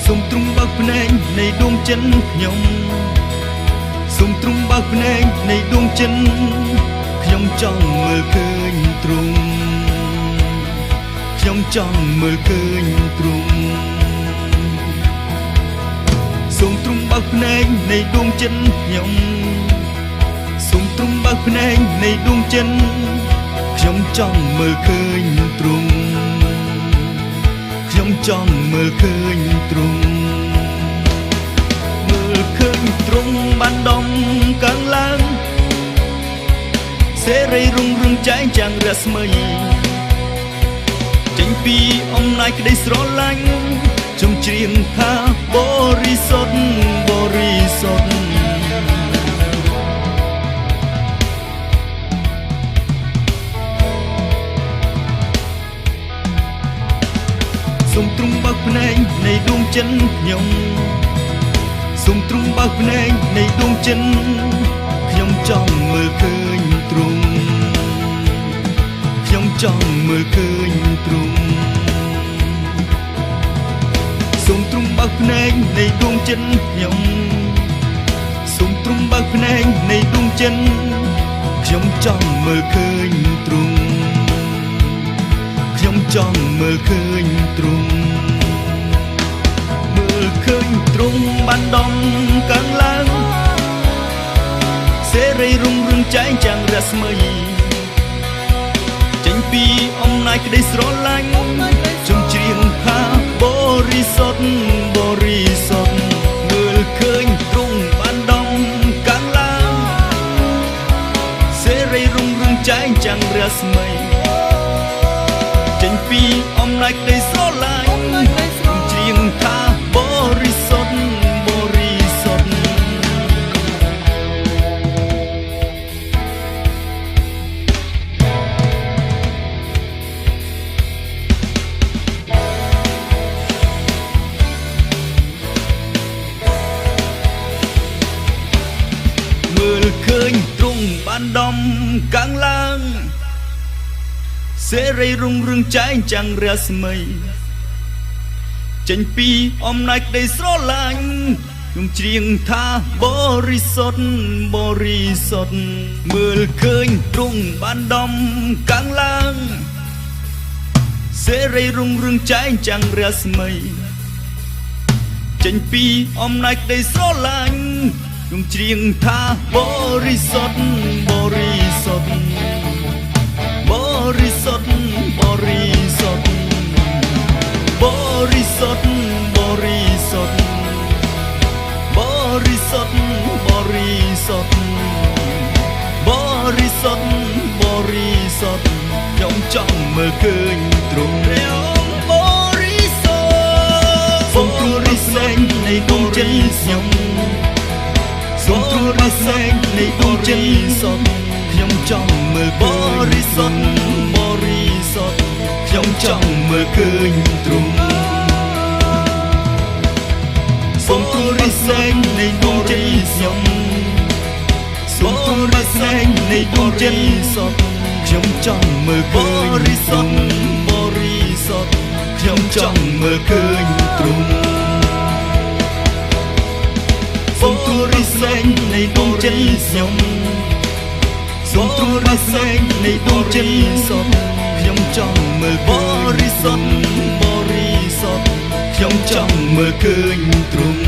សូមទ្រង់បើកភ្នែកនៃដួងចិត្តខ្ញុំសូមទ្រង់បើកភ្នែកនៃដួងចិត្តខ្ញុំចង់មើលឃើញទ្រង់ខ្ញុំចង់មើលឃើញទ្រង់សូមទ្រង់បើកភ្នែកនៃដួងចិត្តខ្ញុំសូមទ្រង់បើកភ្នែកនៃដួងចិត្តខ្ញុំចង់មើលឃើញទ្រង់ខ្ញុំចង់មើលឃើញទ្រង់មើលឃើញទ្រង់បានដំកើងឡើងសេរីរុងរឿងចែងចាំងរស្មីចេញពីអំណាចក្តីស្រឡាញ់ខ្ញុំច្រៀងថាបរិសុទ្ធបរិសុទ្ធសូមទ្រង់បើកភ្នែកនៃដួងចិត្តខ្ញុំសូមទ្រង់បើកភ្នែកនៃដួងចិត្តខ្ញុំចង់មើលឃើញទ្រង់ខ្ញុំចង់មើលឃើញទ្រង់សូមទ្រង់បើកភ្នែកនៃដួងចិត្តខ្ញុំសូមទ្រង់បើកភ្នែកនៃដួងចិត្តខ្ញុំចង់មើលឃើញទ្រង់ខ្ញុំចង់មើលឃើញទ្រង់មើលឃើញទ្រង់បានដំកើងឡើងសេរីរុងរឿងចែងចាំងរស្មីចេញពីអំណាចក្តីស្រឡាញ់ខ្ញុំច្រៀងថាបរិសុទ្ធបរិសុទ្ធមើលឃើញទ្រង់បានដំកើងឡើងសេរីរុងរឿងចែងចាំងរស្មីចេញពីអំណាចក្តីស្រឡាញ់ខ្ញុំច្រៀងថាបរិសុទ្ធបរិសុទ្ធមើលឃើញទ្រង់បានដំកើងឡើងសេរីរុងរឿងចែងចាំងរស្មីចេញពីអំណាចក្តីស្រឡាញ់ខ្ញុំច្រៀងថាបរិសុទ្ធបរិសុទ្ធមើលឃើញទ្រង់បានដំកើងឡើងសេរីរុងរឿងចែងចាំងរស្មីចេញពីអំណាចក្តីស្រឡាញ់ខ្ញុំច្រៀងថាបរិសុទ្ធបរិសុទ្ធបរិសុទ្ធបរិសុទ្ធបរិសុទ្ធបរិសុទ្ធបរិសុទ្ធបរិសុទ្ធបរិសុទ្ធបរិសុទ្ធខ្ញុំចង់មើលឃើញទ្រង់ព្រះអង្គបរិសុទ្ធសូមទ្រង់រិះស្លែងនៃដួងចិត្តខ្ញុំសូមទ្រង់រិះស្លែងនៃដួងចិត្តខ្ញុំចង់មើលបរិសុទ្ធបរិសុទ្ធខ្ញុំចង់មើលឃើញទ្រង់សូមទ្រង់រិះស្លែងនៃដួងចិត្តខ្ញុំសូមទ្រង់រិះស្លែងនៃដួងចិត្តខ្ញុំចង់មើលឃើញបរិសុទ្ធបរិសុទ្ធខ្ញុំចង់មើលឃើញទ្រង់សូមទ្រង់រិះស្លែងនៃដួងចិត្តខ្ញុំសូមទ្រង់រិះស្លែងនៃដួងចិត្តខ្ញុំចង់មើលបរិសុទ្ធបរិសុទ្ធខ្ញុំចង់មើលឃើញទ្រង់